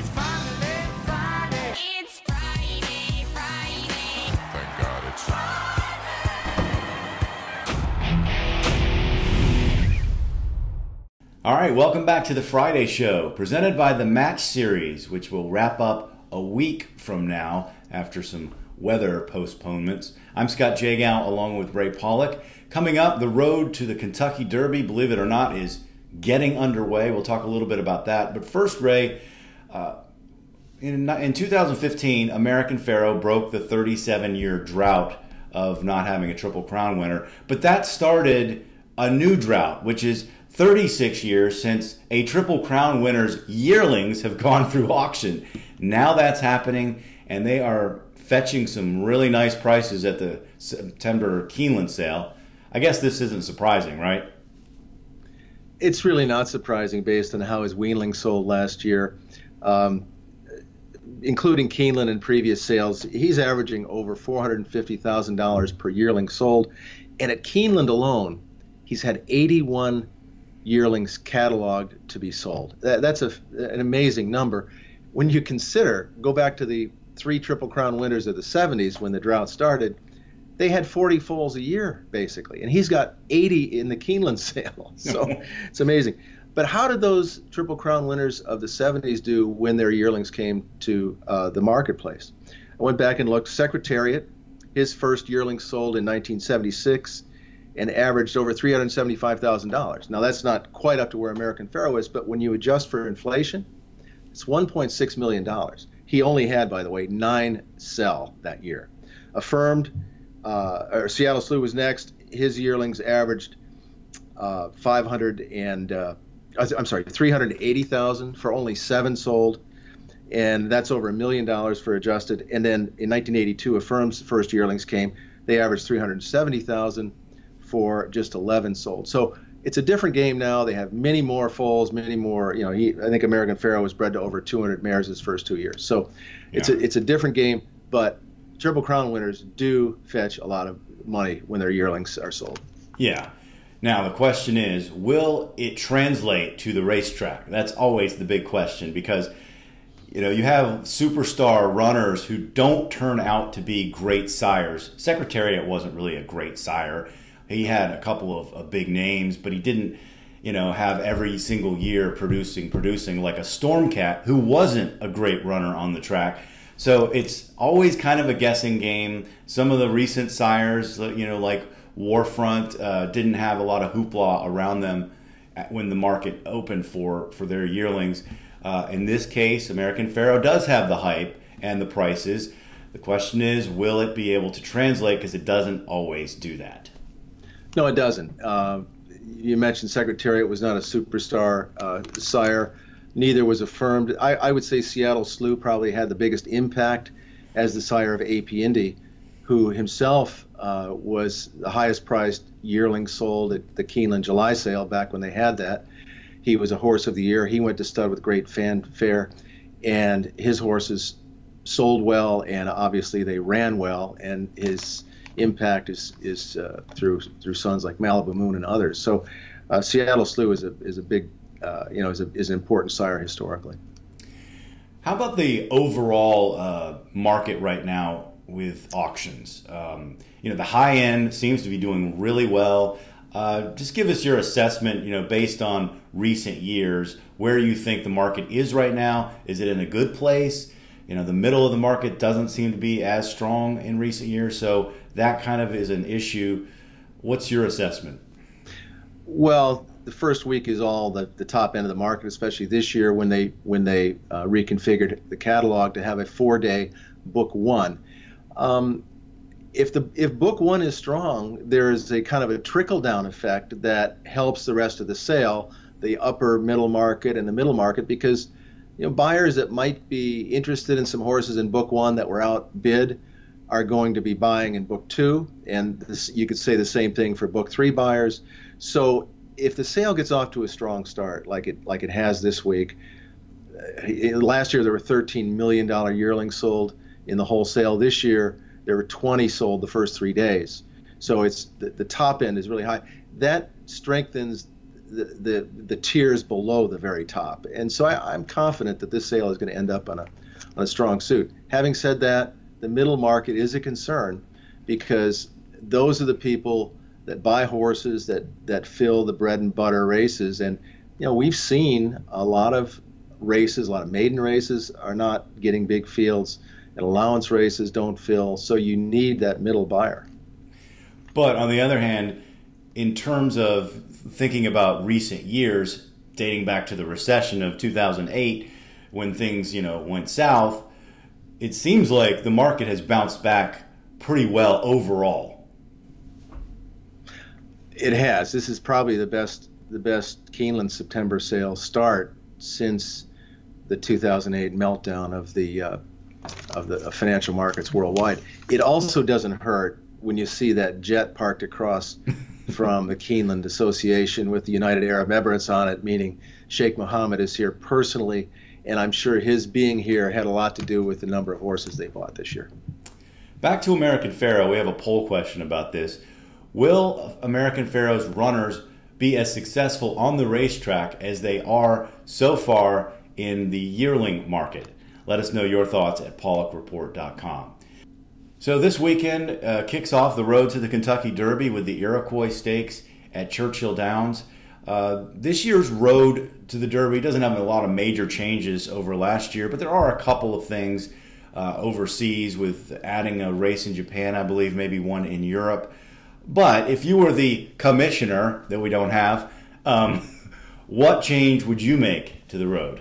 It's finally Friday. It's Friday, Friday. Thank God it's All right, welcome back to the Friday Show, presented by the Match Series, which will wrap up a week from now after some weather postponements. I'm Scott Jagow along with Ray Paulick. Coming up, the road to the Kentucky Derby, believe it or not, is getting underway. We'll talk a little bit about that. But first, Ray, in 2015, American Pharoah broke the 37-year drought of not having a Triple Crown winner. But that started a new drought, which is 36 years since a Triple Crown winner's yearlings have gone through auction. Now that's happening, and they are fetching some really nice prices at the September Keeneland Sale. I guess this isn't surprising, right? It's really not surprising based on how his weanling sold last year. Including Keeneland and previous sales, he's averaging over $450,000 per yearling sold. And at Keeneland alone, he's had 81 yearlings cataloged to be sold. That's an amazing number. When you consider, go back to the 3 Triple Crown winners of the 70s when the drought started, they had 40 foals a year, basically. And he's got 80 in the Keeneland sale. So it's amazing. But how did those Triple Crown winners of the 70s do when their yearlings came to the marketplace? I went back and looked. Secretariat, his first yearling sold in 1976 and averaged over $375,000. Now, that's not quite up to where American Pharoah is, but when you adjust for inflation, it's $1.6 million. He only had, by the way, 9 sell that year. Affirmed, or Seattle Slew was next. His yearlings averaged $380,000 for only 7 sold, and that's over $1 million for adjusted. And then in 1982, Affirm's first yearlings came. They averaged $370,000 for just 11 sold. So it's a different game now. They have many more foals, many more. You know, I think American Pharoah was bred to over 200 mares his first 2 years. So it's a different game. But Triple Crown winners do fetch a lot of money when their yearlings are sold. Yeah. Now, the question is, will it translate to the racetrack? That's always the big question because, you know, you have superstar runners who don't turn out to be great sires. Secretariat wasn't really a great sire. He had a couple of big names, but he didn't, you know, have every single year producing like a Stormcat, who wasn't a great runner on the track. So it's always kind of a guessing game. Some of the recent sires, you know, like Warfront, didn't have a lot of hoopla around them when the market opened for their yearlings. In this case, American Pharoah does have the hype and the prices. The question is, will it be able to translate? Because it doesn't always do that. No, it doesn't. You mentioned Secretariat was not a superstar sire. Neither was Affirmed. I would say Seattle Slew probably had the biggest impact as the sire of AP Indy, who himself was the highest priced yearling sold at the Keeneland July sale back when they had that. He was a horse of the year. He went to stud with great fanfare, and his horses sold well, and obviously they ran well, and his impact is through sons like Malibu Moon and others. So Seattle Slew is a big is an important sire historically. How about the overall market right now with auctions? You know, the high end seems to be doing really well. Just give us your assessment, you know, based on recent years, where you think the market is right now. Is it in a good place? You know, the middle of the market doesn't seem to be as strong in recent years, so that kind of is an issue. What's your assessment? Well, the first week is all the top end of the market, especially this year when they reconfigured the catalog to have a 4-day book one. If book one is strong, there is a kind of a trickle down effect that helps the rest of the sale, the upper middle market and the middle market, because you know, buyers that might be interested in some horses in book one that were outbid are going to be buying in book two, and you could say the same thing for book three buyers. So if the sale gets off to a strong start, like it has this week, last year there were $13 million yearlings sold in the whole sale. This year there were 20 sold the first 3 days. So it's the top end is really high. That strengthens the tiers below the very top. And so I'm confident that this sale is going to end up on a strong suit. Having said that, the middle market is a concern because those are the people that buy horses that fill the bread and butter races. And we've seen a lot of races, a lot of maiden races are not getting big fields, and allowance races don't fill. So you need that middle buyer. But on the other hand, in terms of thinking about recent years, dating back to the recession of 2008, when things went south, it seems like the market has bounced back pretty well overall. It has. This is probably the best Keeneland September sale start since the 2008 meltdown of the financial markets worldwide. It also doesn't hurt when you see that jet parked across from the Keeneland Association with the United Arab Emirates on it, meaning Sheikh Mohammed is here personally, and I'm sure his being here had a lot to do with the number of horses they bought this year. Back to American Pharoah, we have a poll question about this. Will American Pharoah's runners be as successful on the racetrack as they are so far in the yearling market? Let us know your thoughts at PaulickReport.com. So this weekend kicks off the road to the Kentucky Derby with the Iroquois Stakes at Churchill Downs. This year's road to the Derby doesn't have a lot of major changes over last year, but there are a couple of things overseas with adding a race in Japan, I believe, maybe one in Europe. But if you were the commissioner that we don't have, what change would you make to the road?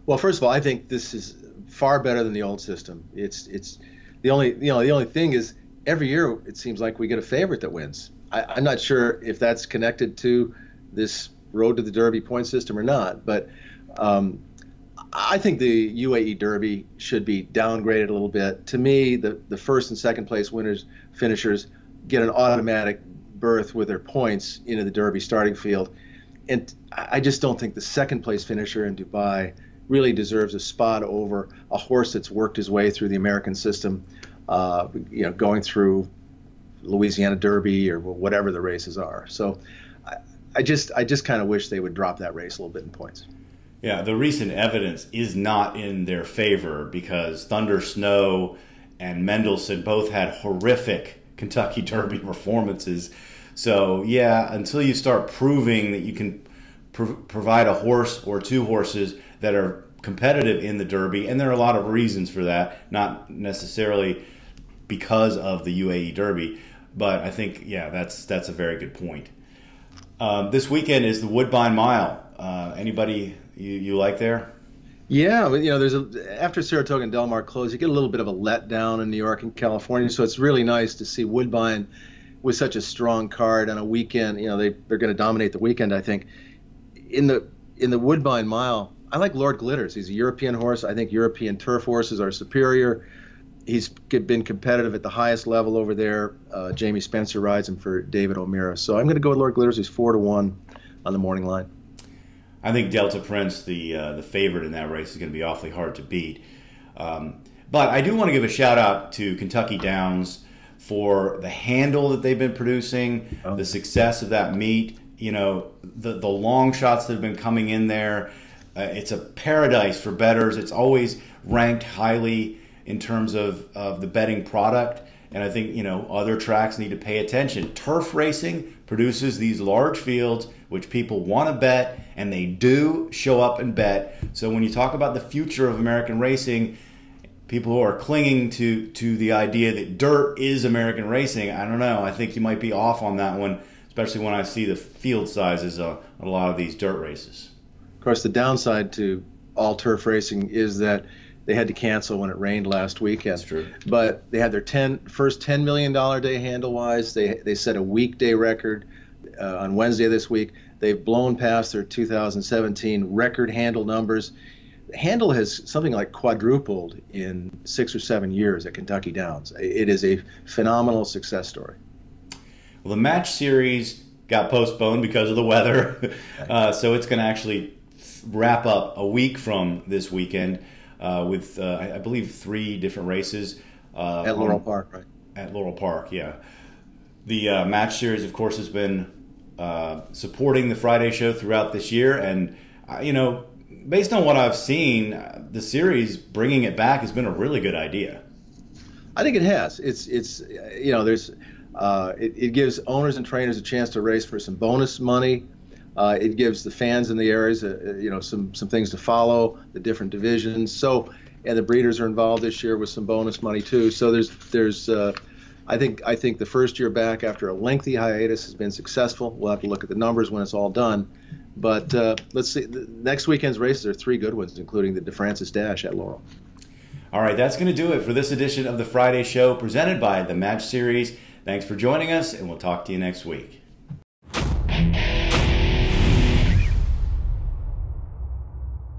Well, first of all, I think this is far better than the old system. It's the only thing is every year it seems like we get a favorite that wins. I'm not sure if that's connected to this road to the Derby point system or not, but I think the UAE Derby should be downgraded a little bit. To me, the first and second place finishers get an automatic berth with their points into the Derby starting field, and I just don't think the second place finisher in Dubai really deserves a spot over a horse that's worked his way through the American system, going through Louisiana Derby or whatever the races are. So I just kind of wish they would drop that race a little bit in points. Yeah, the recent evidence is not in their favor because Thunder Snow and Mendelssohn both had horrific Kentucky Derby performances. So yeah, until you start proving that you can provide a horse or two horses that are competitive in the Derby, and there are a lot of reasons for that, not necessarily because of the UAE Derby, but I think, yeah, that's a very good point. This weekend is the Woodbine Mile. Anybody you like there? Yeah, but after Saratoga and Del Mar close, you get a little bit of a letdown in New York and California, so it's really nice to see Woodbine with such a strong card on a weekend. They're going to dominate the weekend, I think. In the Woodbine Mile, I like Lord Glitters. He's a European horse. I think European turf horses are superior. He's been competitive at the highest level over there. Jamie Spencer rides him for David O'Meara. So I'm going to go with Lord Glitters. He's 4-1 on the morning line. I think Delta Prince, the favorite in that race, is going to be awfully hard to beat. But I do want to give a shout out to Kentucky Downs for the handle that they've been producing, the success of that meet. The long shots that have been coming in there. It's a paradise for bettors. It's always ranked highly in terms of the betting product. And I think, other tracks need to pay attention. Turf racing produces these large fields, which people want to bet, and they do show up and bet. So when you talk about the future of American racing, people who are clinging to the idea that dirt is American racing, I don't know. I think you might be off on that one, especially when I see the field sizes on a lot of these dirt races. Of course, the downside to all turf racing is that they had to cancel when it rained last weekend. That's true. But they had their first $10 million day handle-wise. They set a weekday record on Wednesday this week. They've blown past their 2017 record handle numbers. Handle has something like quadrupled in 6 or 7 years at Kentucky Downs. It is a phenomenal success story. Well, the match series got postponed because of the weather, so it's going to actually wrap up a week from this weekend with, I believe, 3 different races. At Laurel Park, right? At Laurel Park, yeah. The match series, of course, has been supporting the Friday show throughout this year. And, based on what I've seen, the series, bringing it back, has been a really good idea. I think it has. It gives owners and trainers a chance to race for some bonus money. It gives the fans in the areas, some things to follow, the different divisions. And the breeders are involved this year with some bonus money too. So I think the first year back after a lengthy hiatus has been successful. We'll have to look at the numbers when it's all done. But let's see. Next weekend's races are 3 good ones, including the DeFrancis Dash at Laurel. All right, that's going to do it for this edition of the Friday Show presented by the Match Series. Thanks for joining us, and we'll talk to you next week.